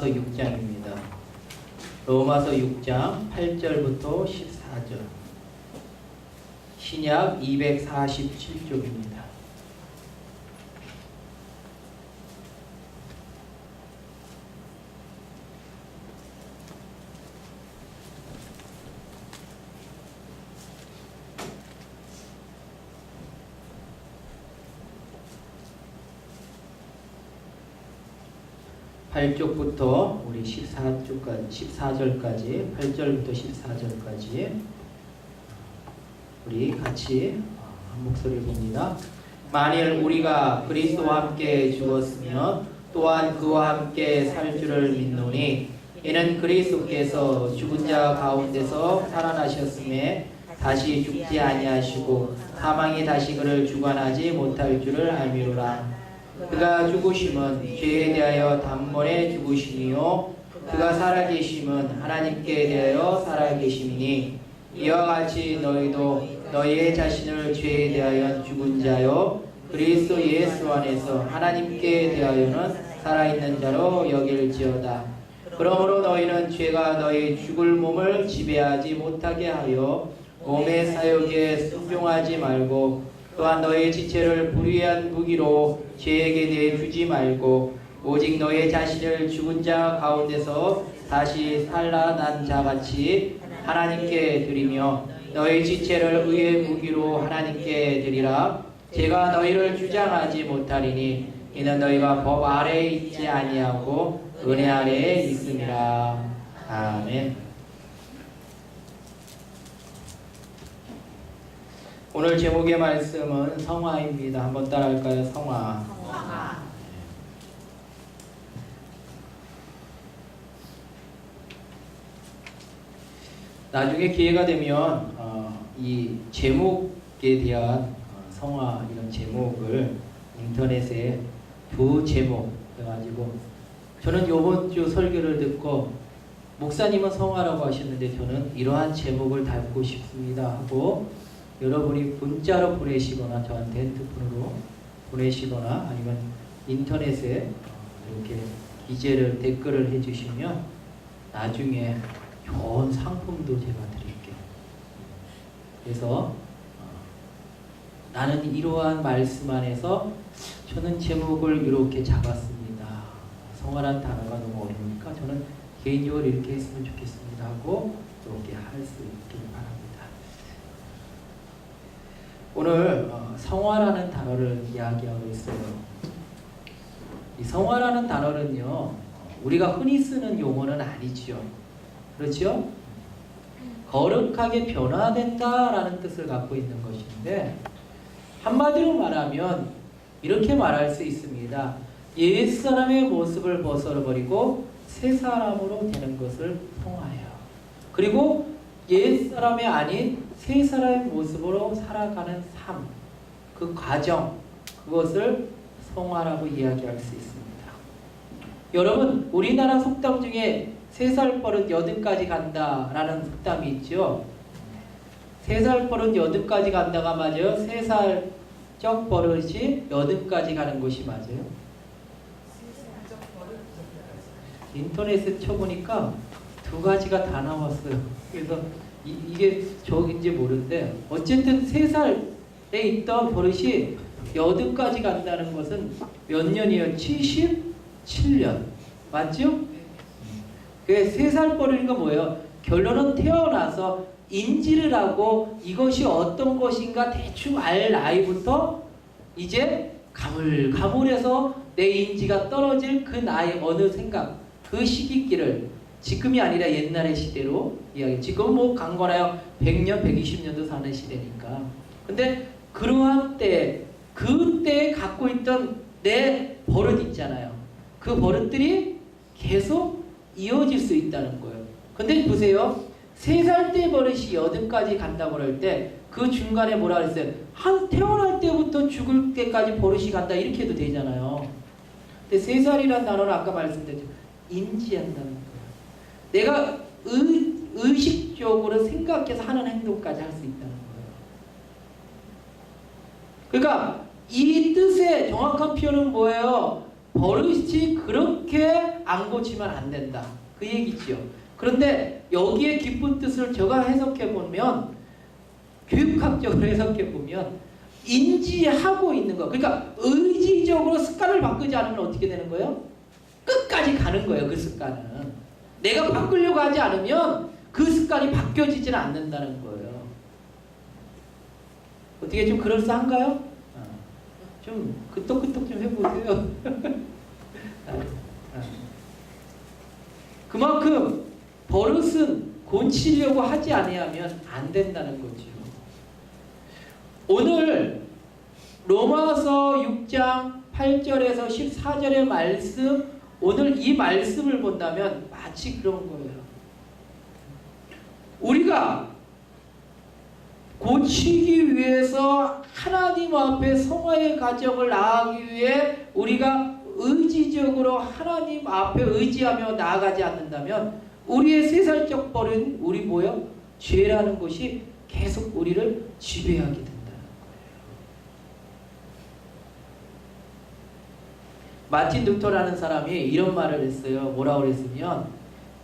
6장입니다. 로마서 6장 8절부터 14절. 신약 247쪽입니다. (8쪽부터) 우리 14절까지 8절부터 14절까지 우리 같이 한 목소리를 봅니다. 만일 우리가 그리스도와 함께 죽었으면 또한 그와 함께 살 줄을 믿노니 이는 그리스도께서 죽은 자 가운데서 살아나셨음에 다시 죽지 아니하시고 사망이 다시 그를 주관하지 못할 줄을 알미로라. 그가 죽으심은 죄에 대하여 단번에 죽으심이요 그가 살아계심은 하나님께 대하여 살아계심이니 이와 같이 너희도 너희의 자신을 죄에 대하여 죽은 자요 그리스도 예수 안에서 하나님께 대하여는 살아있는 자로 여길지어다. 그러므로 너희는 죄가 너희 죽을 몸을 지배하지 못하게 하여 몸의 사욕에 순종하지 말고 또한 너희의 지체를 불의한 무기로 죄에게 내주지 말고 오직 너희의 자신을 죽은 자 가운데서 다시 살아난 자같이 하나님께 드리며 너희 지체를 의의 무기로 하나님께 드리라. 제가 너희를 주장하지 못하리니 이는 너희가 법 아래에 있지 아니하고 은혜 아래에 있음이라. 아멘. 오늘 제목의 말씀은 성화입니다. 한번 따라할까요? 성화. 나중에 기회가 되면 이 제목에 대한 성화 이런 제목을 인터넷에 두 제목 해가지고 저는 이번 주 설교를 듣고 목사님은 성화라고 하셨는데 저는 이러한 제목을 달고 싶습니다 하고 여러분이 문자로 보내시거나 저한테 핸드폰으로 보내시거나 아니면 인터넷에 이렇게 기재를 댓글을 해주시면 나중에 좋은 상품도 제가 드릴게요. 그래서 나는 이러한 말씀 안에서 저는 제목을 이렇게 잡았습니다. 성화란 단어가 너무 어려우니까 저는 개인적으로 이렇게 했으면 좋겠습니다 하고 이렇게 할 수 있길 바랍니다. 오늘 성화라는 단어를 이야기하고 있어요. 이 성화라는 단어는요 우리가 흔히 쓰는 용어는 아니죠. 그렇죠? 거룩하게 변화된다라는 뜻을 갖고 있는 것인데 한마디로 말하면 이렇게 말할 수 있습니다. 옛사람의 모습을 벗어버리고 새 사람으로 되는 것을 성화해요. 그리고 옛사람이 아닌 새 사람의 모습으로 살아가는 삶, 그 과정, 그것을 성화라고 이야기할 수 있습니다. 여러분, 우리나라 속담 중에 3살 버릇 8까지 간다라는 속담이 있죠. 3살 버릇 8까지 간다가 맞아요? 3살적 버릇이 8까지 가는 것이 맞아요? 인터넷에 쳐보니까 2가지가 다 나왔어요. 그래서 이게 저긴지 모르는데 어쨌든 3살에 있던 버릇이 8까지 간다는 것은 몇 년이에요? 77년. 맞죠? 그 3살 버릇인 건 뭐예요? 결론은 태어나서 인지를 하고 이것이 어떤 것인가 대충 알 나이부터 이제 가물가물해서 내 인지가 떨어질 그 나이 어느 생각 그 시기끼를 지금이 아니라 옛날의 시대로 이야기. 지금 뭐 강건하여 100년, 120년도 사는 시대니까. 근데 그러한 때, 그때 갖고 있던 내 버릇 있잖아요. 그 버릇들이 계속 이어질 수 있다는 거예요. 근데 보세요. 3살 때 버릇이 8까지 간다고 할 때 그 중간에 뭐라 그랬어요? 태어날 때부터 죽을 때까지 버릇이 간다 이렇게 해도 되잖아요. 근데 3살이라는 단어는 아까 말씀드렸죠. 인지한다는 거예요. 내가 의식적으로 생각해서 하는 행동까지 할 수 있다는 거예요. 그러니까 이 뜻의 정확한 표현은 뭐예요? 버릇이 그렇게 안 고치면 안 된다. 그 얘기지요. 그런데 여기에 깊은 뜻을 제가 해석해 보면, 교육학적으로 해석해 보면 인지하고 있는 거. 그러니까 의지적으로 습관을 바꾸지 않으면 어떻게 되는 거예요? 끝까지 가는 거예요. 그 습관은. 내가 바꾸려고 하지 않으면 그 습관이 바뀌어지지는 않는다는 거예요. 어떻게 좀 그럴싸한가요? 좀 끄떡끄떡 좀 해보세요. 그만큼 버릇은 고치려고 하지 아니하면 안 된다는 거죠. 오늘 로마서 6장 8절에서 14절의 말씀, 오늘 이 말씀을 본다면 마치 그런 거예요. 우리가 고치기 위해서 하나님 앞에 성화의 가정을 나아가기 위해 우리가 의지적으로 하나님 앞에 의지하며 나아가지 않는다면 우리의 세상적 버릇은 우리 뭐요? 죄라는 것이 계속 우리를 지배하게 된다는 거예요. 마틴 루터라는 사람이 이런 말을 했어요. 뭐라고 그랬으면,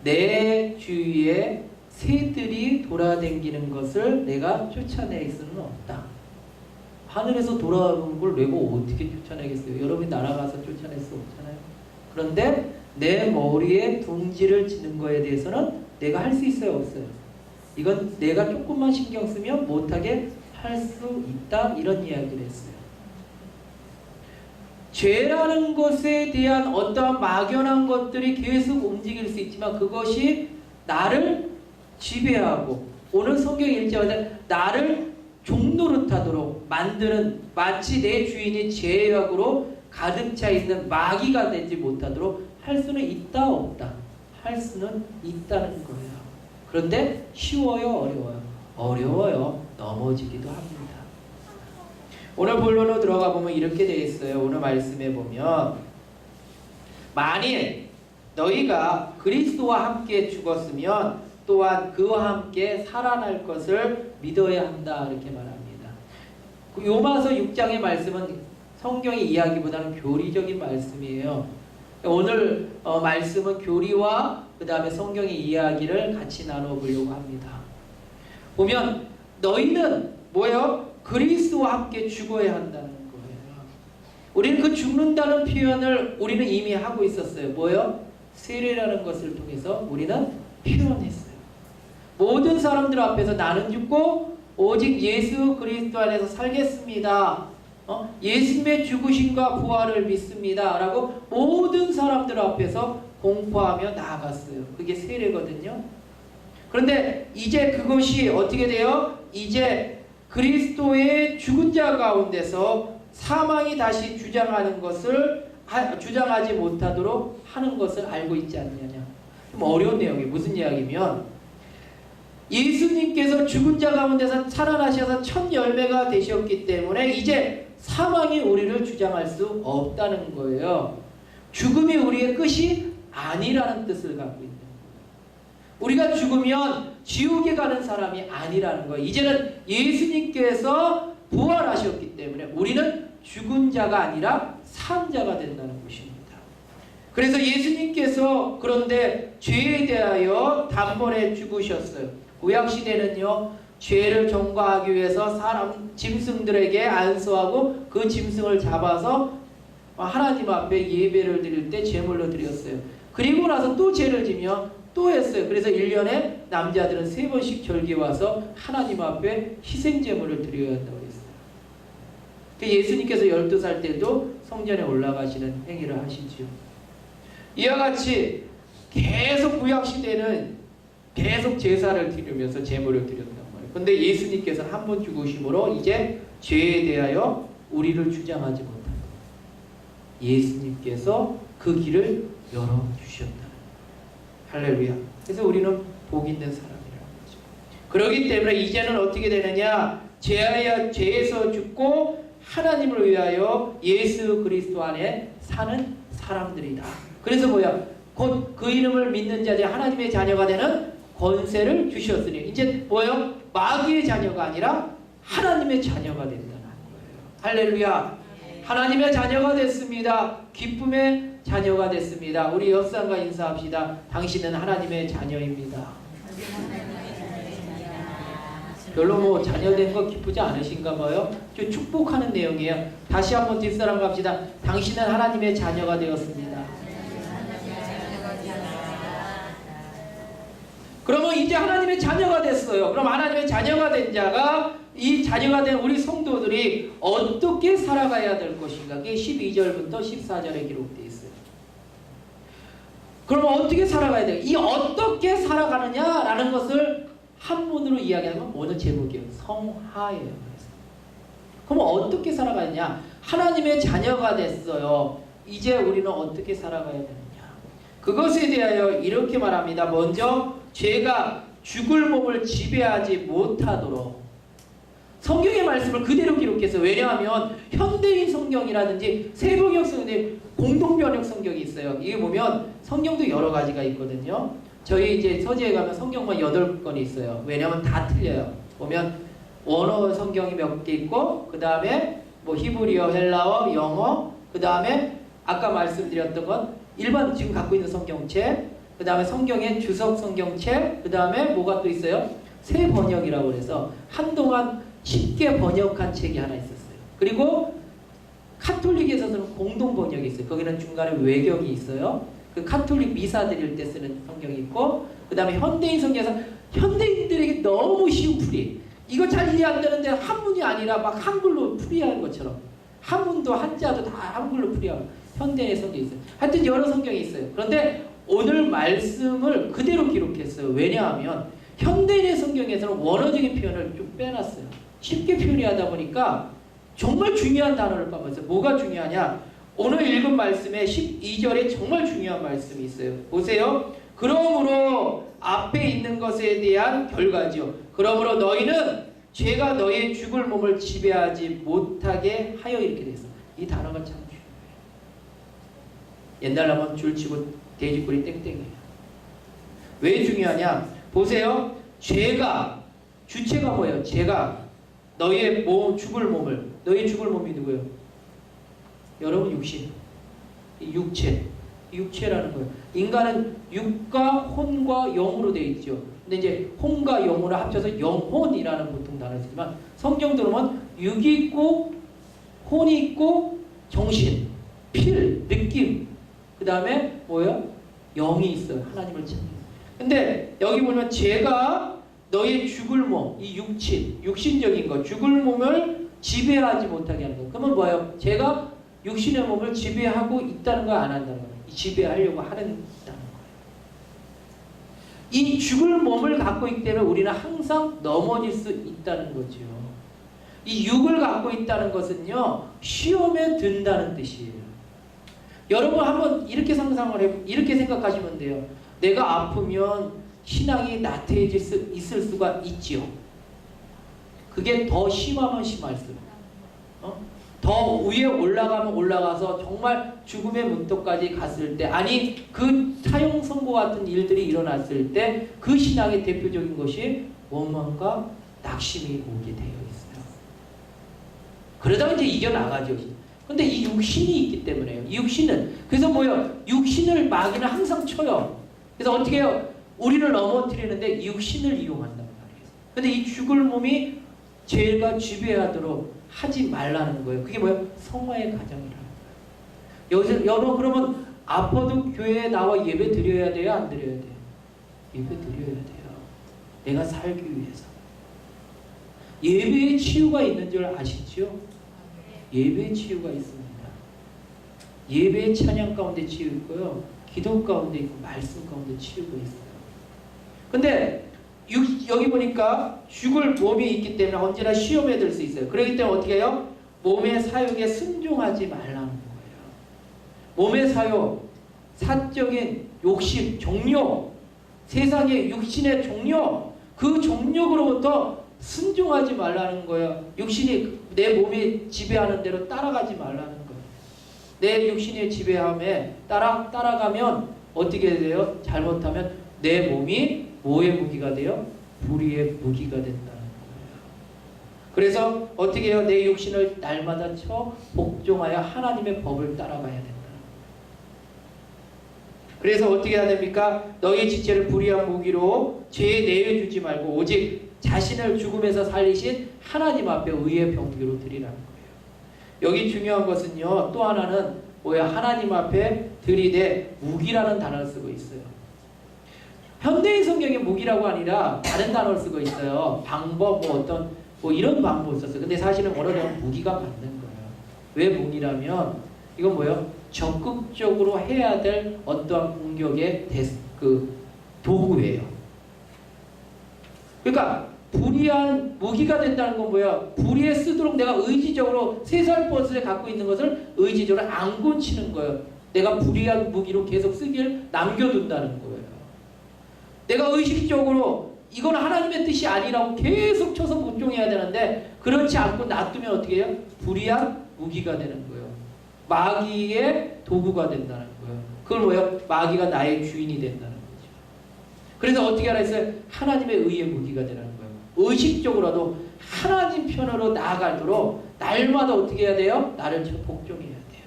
내 주위에 새들이 돌아다니는 것을 내가 쫓아낼 수는 없다. 하늘에서 돌아오는 걸 내가 어떻게 쫓아내겠어요? 여러분이 날아가서 쫓아낼 수 없잖아요. 그런데 내 머리에 둥지를 지는 거에 대해서는 내가 할 수 있어요? 없어요? 이건 내가 조금만 신경 쓰면 못하게 할 수 있다. 이런 이야기를 했어요. 죄라는 것에 대한 어떠한 막연한 것들이 계속 움직일 수 있지만 그것이 나를 지배하고, 오늘 성경 1절에 나를 종노릇하도록 만드는, 마치 내 주인이 죄악으로 가득 차 있는 마귀가 되지 못하도록 할 수는 있다 없다? 할 수는 있다는 거예요. 그런데 쉬워요 어려워요? 어려워요. 넘어지기도 합니다. 오늘 본론으로 들어가 보면 이렇게 되어 있어요. 오늘 말씀에 보면, 만일 너희가 그리스도와 함께 죽었으면 또한 그와 함께 살아날 것을 믿어야 한다. 이렇게 말합니다. 요마서 6장의 말씀은 성경의 이야기보다는 교리적인 말씀이에요. 오늘 말씀은 교리와 그 다음에 성경의 이야기를 같이 나눠보려고 합니다. 보면 너희는 뭐예요? 그리스도와 함께 죽어야 한다는 거예요. 우리는 그 죽는다는 표현을 우리는 이미 하고 있었어요. 뭐예요? 세례라는 것을 통해서 우리는 표현했어요. 모든 사람들 앞에서 나는 죽고 오직 예수 그리스도 안에서 살겠습니다. 예수님의 죽으심과 부활을 믿습니다. 라고 모든 사람들 앞에서 공포하며 나아갔어요. 그게 세례거든요. 그런데 이제 그것이 어떻게 돼요? 이제 그리스도의 죽은 자 가운데서 사망이 다시 주장하는 것을 주장하지 못하도록 하는 것을 알고 있지 않느냐. 좀 어려운 내용이 무슨 이야기면, 예수님께서 죽은 자 가운데서 살아나셔서 첫 열매가 되셨기 때문에 이제 사망이 우리를 주장할 수 없다는 거예요. 죽음이 우리의 끝이 아니라는 뜻을 갖고 있는 거예요. 우리가 죽으면 지옥에 가는 사람이 아니라는 거예요. 이제는 예수님께서 부활하셨기 때문에 우리는 죽은 자가 아니라 산 자가 된다는 것입니다. 그래서 예수님께서 그런데 죄에 대하여 단번에 죽으셨어요. 구약시대는요, 죄를 전가하기 위해서 짐승들에게 안수하고 그 짐승을 잡아서 하나님 앞에 예배를 드릴 때 제물로 드렸어요. 그리고 나서 또 죄를 지며 또 했어요. 그래서 1년에 남자들은 3번씩 절기 와서 하나님 앞에 희생제물을 드려야 한다고 했어요. 예수님께서 12살 때도 성전에 올라가시는 행위를 하시죠. 이와 같이 계속 구약시대는 계속 제사를 드리면서 제물을 드렸단 말이에요. 그런데 예수님께서 한 번 죽으심으로 이제 죄에 대하여 우리를 주장하지 못한다. 예수님께서 그 길을 열어주셨다. 할렐루야. 그래서 우리는 복 있는 사람이라는 거죠. 그렇기 때문에 이제는 어떻게 되느냐? 죄에서 죽고 하나님을 위하여 예수 그리스도 안에 사는 사람들이다. 그래서 뭐야? 곧 그 이름을 믿는 자들이 하나님의 자녀가 되는 권세를 주셨으니 이제 뭐예요? 마귀의 자녀가 아니라 하나님의 자녀가 된다는 거예요. 할렐루야. 하나님의 자녀가 됐습니다. 기쁨의 자녀가 됐습니다. 우리 옆 사람과 인사합시다. 당신은 하나님의 자녀입니다. 별로 뭐 자녀된 거 기쁘지 않으신가 봐요. 좀 축복하는 내용이에요. 다시 한번 뒷사람 갑시다. 당신은 하나님의 자녀가 되었습니다. 그러면 이제 하나님의 자녀가 됐어요. 그럼 하나님의 자녀가 된 자가, 이 자녀가 된 우리 성도들이 어떻게 살아가야 될 것인가? 그게 12절부터 14절에 기록되어 있어요. 그러면 어떻게 살아가야 돼요? 이 어떻게 살아가느냐라는 것을 한문으로 이야기하면 오늘 제목이에요. 성하예요. 그럼 어떻게 살아가느냐? 하나님의 자녀가 됐어요. 이제 우리는 어떻게 살아가야 되느냐? 그것에 대하여 이렇게 말합니다. 먼저 죄가 죽을 몸을 지배하지 못하도록 성경의 말씀을 그대로 기록했어요. 왜냐하면 현대인 성경이라든지 세번역 성경이 공동번역 성경이 있어요. 이게 보면 성경도 여러 가지가 있거든요. 저희 이제 서재에 가면 성경만 8권이 있어요. 왜냐하면 다 틀려요. 보면 원어 성경이 몇 개 있고, 그 다음에 뭐 히브리어, 헬라어, 영어, 그 다음에 아까 말씀드렸던 건 일반 지금 갖고 있는 성경책, 그 다음에 성경의 주석 성경책, 그 다음에 뭐가 또 있어요? 새 번역이라고 해서 한동안 쉽게 번역한 책이 하나 있었어요. 그리고 카톨릭에서는 공동 번역이 있어요. 거기는 중간에 외경이 있어요. 그 카톨릭 미사 드릴 때 쓰는 성경이 있고, 그 다음에 현대인 성경에서 현대인들에게 너무 쉬운 풀이, 이거 잘 이해 안 되는데 한문이 아니라 막 한글로 풀이하는 것처럼, 한문도 한자도 다 한글로 풀이하고 현대의 성경이 있어요. 하여튼 여러 성경이 있어요. 그런데 오늘 말씀을 그대로 기록했어요. 왜냐하면 현대인의 성경에서는 원어적인 표현을 좀 빼놨어요. 쉽게 표현하다 보니까 정말 중요한 단어를 빼놨어요. 뭐가 중요하냐? 오늘 읽은 말씀에 12절에 정말 중요한 말씀이 있어요. 보세요. 그러므로 앞에 있는 것에 대한 결과지요. 그러므로 너희는 죄가 너희의 죽을 몸을 지배하지 못하게 하여, 이렇게 돼서 이 단어가 참 중요해요. 옛날 하면 줄치고 돼지꼬리 땡땡이에요. 왜 중요하냐? 보세요. 죄가, 주체가 뭐예요? 죄가 너희의 죽을 몸을, 너희의 죽을 몸이 누구예요? 여러분 육신, 육체라는 거예요. 인간은 육과 혼과 영으로 되어 있죠. 근데 이제 혼과 영으로 합쳐서 영혼이라는 보통 단어를 쓰지만 성경 들어보면 육이 있고 혼이 있고 정신, 필, 느낌, 그 다음에 뭐예요? 영이 있어요. 하나님을 찾는. 근데 여기 보면 죄가 너의 죽을 몸, 이 육신적인 거, 죽을 몸을 지배하지 못하게 하는 거. 그러면 뭐예요? 죄가 육신의 몸을 지배하고 있다는 거, 안 한다는 거예요. 지배하려고 하는 거예요. 이 죽을 몸을 갖고 있기 때문에 우리는 항상 넘어질 수 있다는 거죠. 이 육을 갖고 있다는 것은요, 시험에 든다는 뜻이에요. 여러분 한번 이렇게 상상을 이렇게 생각하시면 돼요. 내가 아프면 신앙이 나태해질 수 있을 수가 있지요. 그게 더 심하면 심할수록. 더 위에 올라가면 올라가서 정말 죽음의 문턱까지 갔을 때, 아니 그 사형 선고 같은 일들이 일어났을 때 그 신앙의 대표적인 것이 원망과 낙심이 오게 되어 있어요. 그러다가 이제 이겨나가죠. 근데 이 육신이 있기 때문에요. 이 육신은, 그래서 뭐예요? 육신을 마귀는 항상 쳐요. 그래서 어떻게 해요? 우리를 넘어뜨리는데 육신을 이용한단 말이에요. 근데 이 죽을 몸이 죄가 지배하도록 하지 말라는 거예요. 그게 뭐예요? 성화의 가정이라는 거예요. 여러분 그러면 아파도 교회에 나와 예배 드려야 돼요? 안 드려야 돼요? 예배 드려야 돼요. 내가 살기 위해서. 예배에 치유가 있는 줄 아시죠? 예배에 치유가 있습니다. 예배의 찬양 가운데 치유 있고요. 기도 가운데 있고 말씀 가운데 치유가 있어요. 근데 여기 보니까 죽을 몸이 있기 때문에 언제나 시험에 들 수 있어요. 그렇기 때문에 어떻게 해요? 몸의 사욕에 순종하지 말라는 거예요. 몸의 사욕, 사적인 욕심, 종욕, 세상의 육신의 종욕, 그 종욕으로부터 순종하지 말라는 거예요. 육신이 내 몸이 지배하는 대로 따라가지 말라는 거예요. 내 육신의 지배함에 따라가면 어떻게 돼요? 잘못하면 내 몸이 뭐의 무기가 돼요? 불의의 무기가 된다는 거예요. 그래서 어떻게 해요? 내 육신을 날마다 쳐 복종하여 하나님의 법을 따라가야 된다. 그래서 어떻게 해야 됩니까? 너희 지체를 불의한 무기로 죄에 내어주지 말고 오직 자신을 죽음에서 살리신 하나님 앞에 의의 병기로 드리라는 거예요. 여기 중요한 것은요. 또 하나는 뭐야? 하나님 앞에 들이대 무기라는 단어를 쓰고 있어요. 현대인 성경에 무기라고 아니라 다른 단어를 쓰고 있어요. 방법 이런 방법을 썼어요. 근데 사실은 원어대로 무기가 맞는 거예요. 왜 무기라면 이건 뭐예요? 적극적으로 해야 될 어떠한 공격의 도구예요. 그러니까 불의한 무기가 된다는 건 뭐야? 불의에 쓰도록 내가 의지적으로 쇠살버섯에 갖고 있는 것을 의지적으로 안 고치는 거예요. 내가 불의한 무기로 계속 쓰기를 남겨둔다는 거예요. 내가 의식적으로 이건 하나님의 뜻이 아니라고 계속 쳐서 복종해야 되는데 그렇지 않고 놔두면 어떻게 해요? 불의한 무기가 되는 거예요. 마귀의 도구가 된다는 거예요. 그걸 뭐예요? 마귀가 나의 주인이 된다는 거죠. 그래서 어떻게 하라 했어요? 하나님의 의의 무기가 되는 거예요. 의식적으로라도 하나님 편으로 나아가도록 날마다 어떻게 해야 돼요? 나를 복종해야 돼요.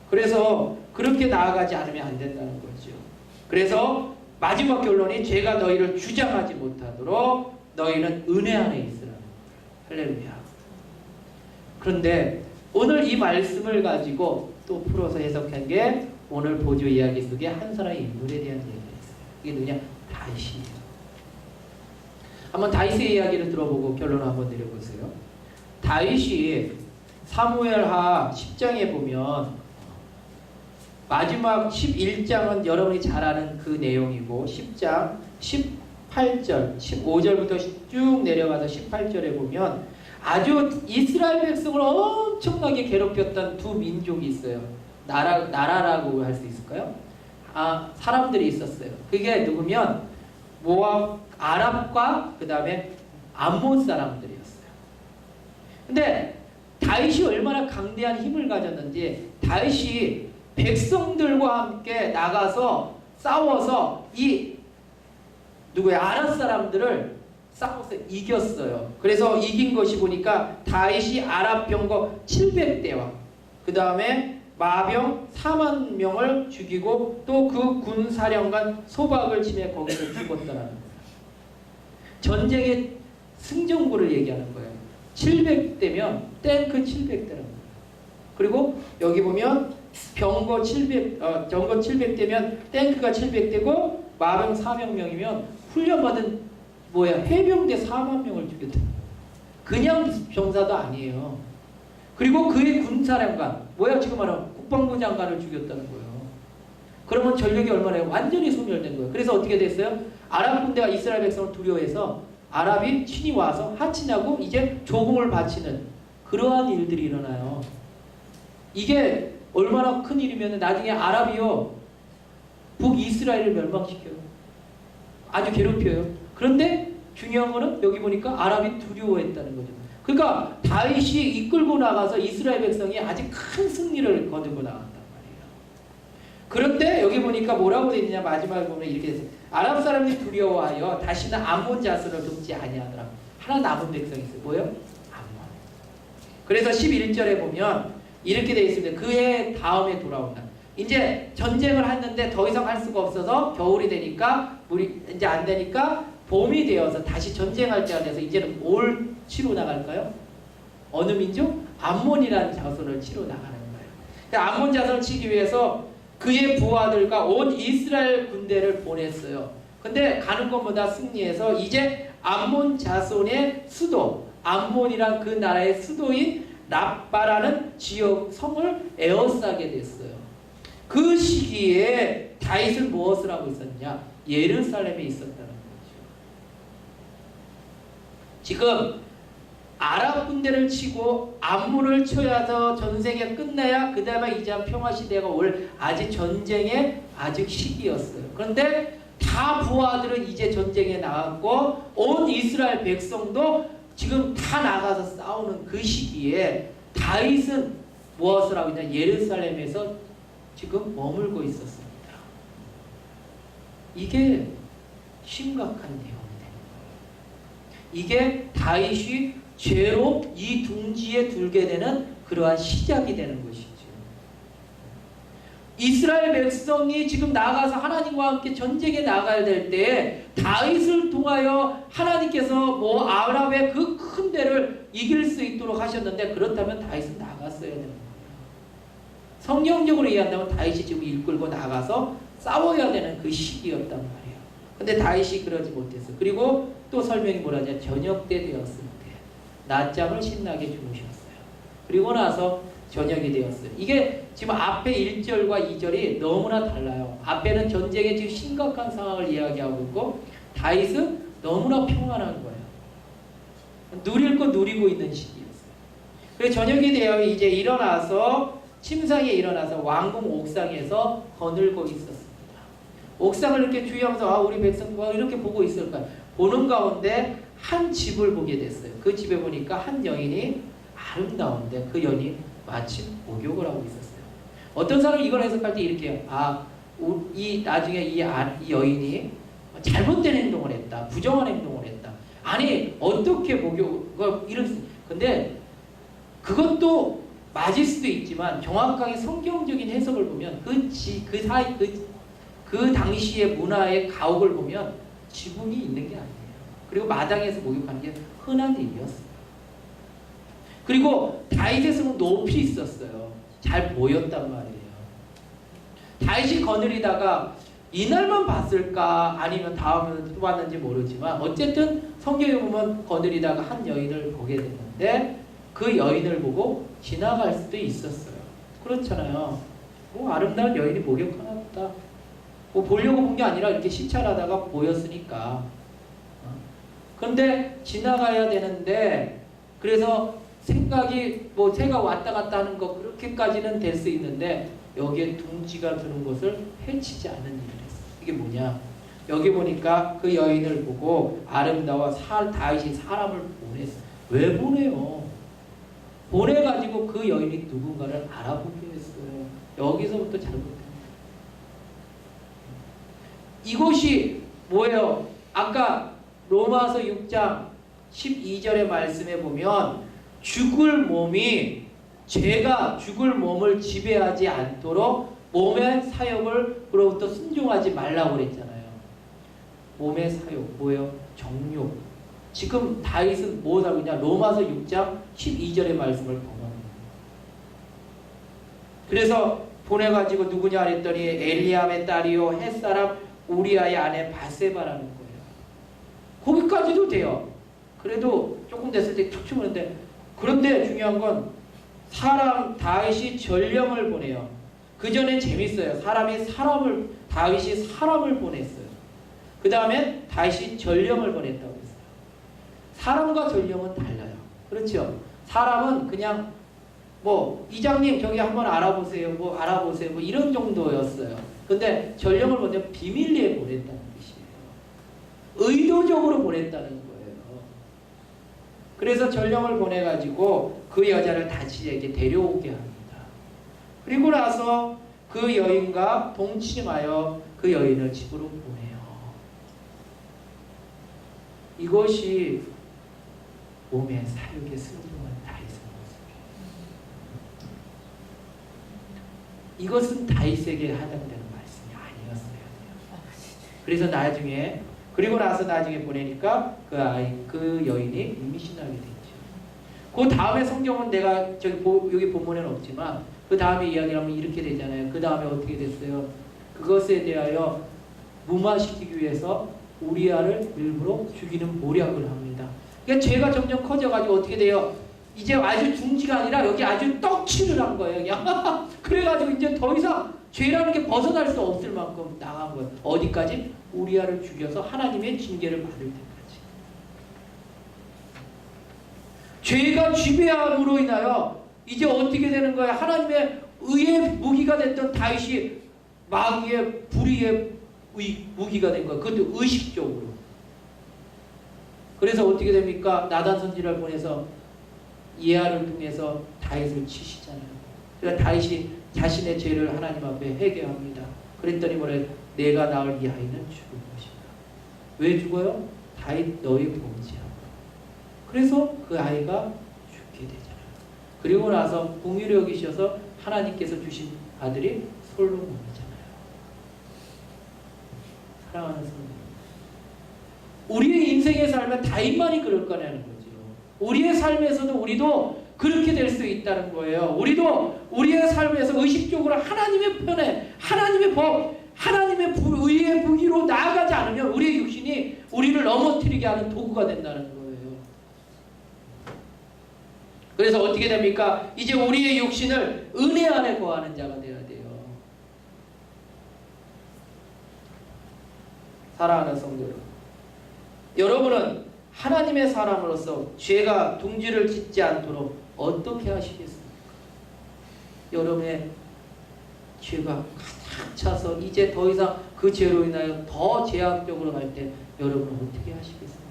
그래서 그렇게 나아가지 않으면 안 된다는 거죠. 그래서 마지막 결론이 죄가 너희를 주장하지 못하도록 너희는 은혜 안에 있으라는 거예요. 할렐루야. 그런데 오늘 이 말씀을 가지고 또 풀어서 해석한 게 오늘 보조 이야기 속에 한 사람의 인물에 대한 얘기가 있어요. 이게 누구냐? 다윗이에요. 한번 다윗의 이야기를 들어보고 결론을 한번 내려보세요. 다윗이 사무엘하 10장에 보면 마지막 11장은 여러분이 잘 아는 그 내용이고 10장 18절 15절부터 쭉 내려가서 18절에 보면 아주 이스라엘 백성을 엄청나게 괴롭혔던 두 민족이 있어요. 나라라고 할 수 있을까요? 사람들이 있었어요. 그게 누구면 모압, 아랍과 그 다음에 암몬 사람들이었어요. 근데 다윗이 얼마나 강대한 힘을 가졌는지 다윗이 백성들과 함께 나가서 싸워서 아랍 사람들을 싸워서 이겼어요. 그래서 이긴 것이 보니까 다윗이 아랍 병거 700대와 그 다음에 마병 4만 명을 죽이고 또 그 군사령관 소박을 치며 거기서 죽었다는 거예요. 전쟁의 승전구를 얘기하는 거예요. 700대면 탱크 700대라는 거예요. 그리고 여기 보면 병거 700대면 탱크가 700대고 마병 400명이면 훈련받은 해병대 4만 명을 죽였다. 그냥 병사도 아니에요. 그리고 그의 군사령관 지금 말하면 국방부 장관을 죽였다는 거예요. 그러면 전력이 얼마나 완전히 소멸된 거예요. 그래서 어떻게 됐어요? 아랍 군대가 이스라엘 백성을 두려워해서 아랍이 친히 와서 하친하고 이제 조공을 바치는 그러한 일들이 일어나요. 이게 얼마나 큰 일이면 나중에 아랍이요 북이스라엘을 멸망시켜요. 아주 괴롭혀요. 그런데 중요한 거는 여기 보니까 아랍이 두려워했다는 거죠. 그러니까 다윗이 이끌고 나가서 이스라엘 백성이 아주 큰 승리를 거두고 나갔단 말이에요. 그런데 여기 보니까 뭐라고 되어 있느냐 마지막에 보면 이렇게 됐어요. 아랍 사람들이 두려워하여 다시는 암몬 자손을 돕지 아니하더라. 하나 남은 백성이 있어요. 뭐예요? 암몬. 그래서 11절에 보면 이렇게 되어 있습니다. 그해 다음에 돌아온다. 이제 전쟁을 했는데 더 이상 할 수가 없어서 겨울이 되니까 물이 이제 안 되니까 봄이 되어서 다시 전쟁할 때가 돼서 이제는 뭘 치러 나갈까요? 어느 민족? 암몬이라는 자손을 치러 나가는 거예요. 암몬 자손을 치기 위해서 그의 부하들과 온 이스라엘 군대를 보냈어요. 근데 가는 것보다 승리해서 이제 암몬 자손의 수도, 암몬이란 그 나라의 수도인 랍바라는 지역 성을 에워싸게 됐어요. 그 시기에 다윗은 무엇을 하고 있었냐? 예루살렘에 있었다는 거죠. 지금 아랍 군대를 치고 암몬을 쳐야서 전쟁이 끝나야 그 다음에 이제 평화 시대가 올 아직 전쟁의 아직 시기였어요. 그런데 다 부하들은 이제 전쟁에 나갔고 온 이스라엘 백성도 지금 다 나가서 싸우는 그 시기에 다윗은 무엇을 하고 있냐? 예루살렘에서 지금 머물고 있었습니다. 이게 심각한 내용이 됩니다. 이게 다윗이 죄로 이 둥지에 들게 되는 그러한 시작이 되는 것이죠. 이스라엘 백성이 지금 나가서 하나님과 함께 전쟁에 나가야 될 때에 다윗을 통하여 하나님께서 뭐 아랍의 그 큰 데를 이길 수 있도록 하셨는데, 그렇다면 다윗은 나갔어야 되는 거예요. 성경적으로 이해한다면 다윗이 지금 이끌고 나가서 싸워야 되는 그 시기였단 말이에요. 근데 다윗이 그러지 못했어요. 그리고 또 설명이 뭐라냐, 저녁 때 되었을 때 낮잠을 신나게 주무셨어요. 그리고 나서 저녁이 되었어요. 이게 지금 앞에 1절과 2절이 너무나 달라요. 앞에는 전쟁의 지금 심각한 상황을 이야기하고 있고, 다윗은 너무나 평안한 거예요. 누릴 거 누리고 있는 시기였어요. 그래서 저녁이 되어 이제 일어나서 침상에 일어나서 왕궁 옥상에서 거늘고 있었습니다. 옥상을 이렇게 주위하면서 우리 백성과 이렇게 보고 있을까요? 보는 가운데 한 집을 보게 됐어요. 그 집에 보니까 한 여인이 아름다운데 그 여인이 마침 목욕을 하고 있었어요. 어떤 사람이 이걸 해석할 때 이렇게 해요. 나중에 이 여인이 잘못된 행동을 했다. 부정한 행동을 했다. 아니 어떻게 목욕을 이런, 근데 그것도 맞을 수도 있지만 정확하게 성경적인 해석을 보면 그 당시의 문화의 가옥을 보면 지붕이 있는 게 아니에요. 그리고 마당에서 목욕하는 게 흔한 일이었어요. 그리고 다윗의 성은 높이 있었어요. 잘 보였단 말이에요. 다윗이 거느리다가 이날만 봤을까 아니면 다음에 또 봤는지 모르지만 어쨌든 성경에 보면 거느리다가 한 여인을 보게 됐는데 그 여인을 보고 지나갈 수도 있었어요. 그렇잖아요. 뭐 아름다운 여인이 목욕하나 보다. 뭐 보려고 본 게 아니라 이렇게 시찰하다가 보였으니까. 그런데 지나가야 되는데, 그래서 생각이 뭐 새가 왔다 갔다 하는 거 그렇게까지는 될 수 있는데 여기에 둥지가 드는 것을 해치지 않은 일을 했어요. 이게 뭐냐? 여기 보니까 그 여인을 보고 아름다워 다윗이 사람을 보냈어요. 왜 보내요? 보내가지고 그 여인이 누군가를 알아보게 했어요. 여기서부터 잘못된 거예요. 이것이 뭐예요? 아까 로마서 6장 12절의 말씀에 보면 죽을 몸이, 죄가 죽을 몸을 지배하지 않도록 몸의 사욕으로부터 순종하지 말라고 그랬잖아요. 몸의 사욕, 뭐예요? 정욕. 지금 다윗은 뭐 하고 있냐? 로마서 6장 12절의 말씀을 보면, 그래서 보내가지고 누구냐 했더니 엘리암의 딸이요 햇사람 우리아의 아내 바세바라는 거예요. 거기까지도 돼요. 그래도 조금 됐을 때 툭 치는데, 그런데 중요한 건 다윗이 전령을 보내요. 그 전엔 재밌어요. 다윗이 사람을 보냈어요. 그 다음에 다윗이 전령을 보냈다고 했어요. 사람과 전령은 달라요. 그렇죠? 사람은 그냥 뭐 이장님 저기 한번 알아보세요. 뭐 이런 정도였어요. 근데 전령을 보내면 비밀리에 보냈다는 뜻이에요. 의도적으로 보냈다는 거예요. 그래서 전령을 보내가지고 그 여자를 다시에게 데려오게 합니다. 그리고 나서 그 여인과 동침하여 그 여인을 집으로 보내요. 이것이 몸의 사욕에 순종한 다윗의 모습이에요. 이것은 다윗에게 해당되는 말씀이 아니었어요. 그래서 그리고 나서 나중에 보내니까 그 여인이 임신하게 됐죠. 그 다음에 성경은 내가 여기 본문에는 없지만 그 다음에 이야기를 하면 이렇게 되잖아요. 그 다음에 어떻게 됐어요? 그것에 대하여 무마시키기 위해서 우리아를 일부러 죽이는 모략을 합니다. 그러니까 죄가 점점 커져가지고 어떻게 돼요? 이제 아주 중지가 아니라 여기 아주 떡칠을 한 거예요. 그래가지고 이제 더 이상 죄라는 게 벗어날 수 없을 만큼 나간 거예요. 어디까지? 우리아를 죽여서 하나님의 징계를 받을 때까지. 죄가 지배함으로 인하여 이제 어떻게 되는 거예요? 하나님의 의의 무기가 됐던 다윗이 마귀의 불의의 무기가 된 거예요. 그것도 의식적으로. 그래서 어떻게 됩니까? 나단 선지자를 보내서 예하를 통해서 다윗을 치시잖아요. 그러니까 다윗이 자신의 죄를 하나님 앞에 회개합니다. 그랬더니 뭐래? 내가 낳을 이 아이는 죽을 것이다. 왜 죽어요? 다윗 너의 범죄야. 그래서 그 아이가 죽게 되잖아요. 그리고 나서 공의를 여기셔서 하나님께서 주신 아들이 솔로몬이잖아요. 사랑하는 성도, 우리의 인생의 삶은 다인만이 그럴 거냐는 거죠. 우리의 삶에서도 우리도 그렇게 될 수 있다는 거예요. 우리도 우리의 삶에서 의식적으로 하나님의 편에, 하나님의 법, 하나님의 의의 부기로 나아가지 않으면 우리의 육신이 우리를 넘어뜨리게 하는 도구가 된다는 거예요. 그래서 어떻게 됩니까? 이제 우리의 육신을 은혜 안에 거하는 자가 되어야 돼요. 사랑하는 성도 여러분, 여러분은 하나님의 사람으로서 죄가 둥지를 짓지 않도록 어떻게 하시겠습니까? 여러분의 죄가 가득 차서 이제 더 이상 그 죄로 인하여 더 죄악적으로 갈 때 여러분은 어떻게 하시겠습니까?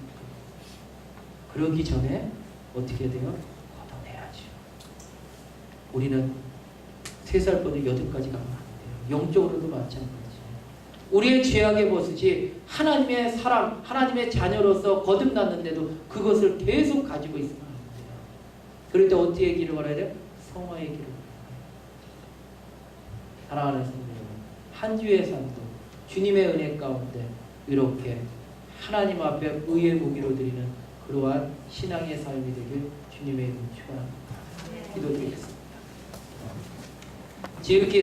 그러기 전에 어떻게 돼요? 걷어내야죠. 우리는 3살부터 8까지 가면 안 돼요. 영적으로도 마찬가지. 우리의 죄악의 버릇이 하나님의 사람, 하나님의 자녀로서 거듭났는데도 그것을 계속 가지고 있으면 안 돼요. 그럴 때 어떻게 길을 걸어야 돼요? 성화의 길을 걸어야 돼요. 사랑하는 성도 여러분, 한 주의 삶도 주님의 은혜 가운데 이렇게 하나님 앞에 의의 무기로 드리는 그러한 신앙의 삶이 되길 주님의 이름으로 축원합니다. 기도드리겠습니다. 지극히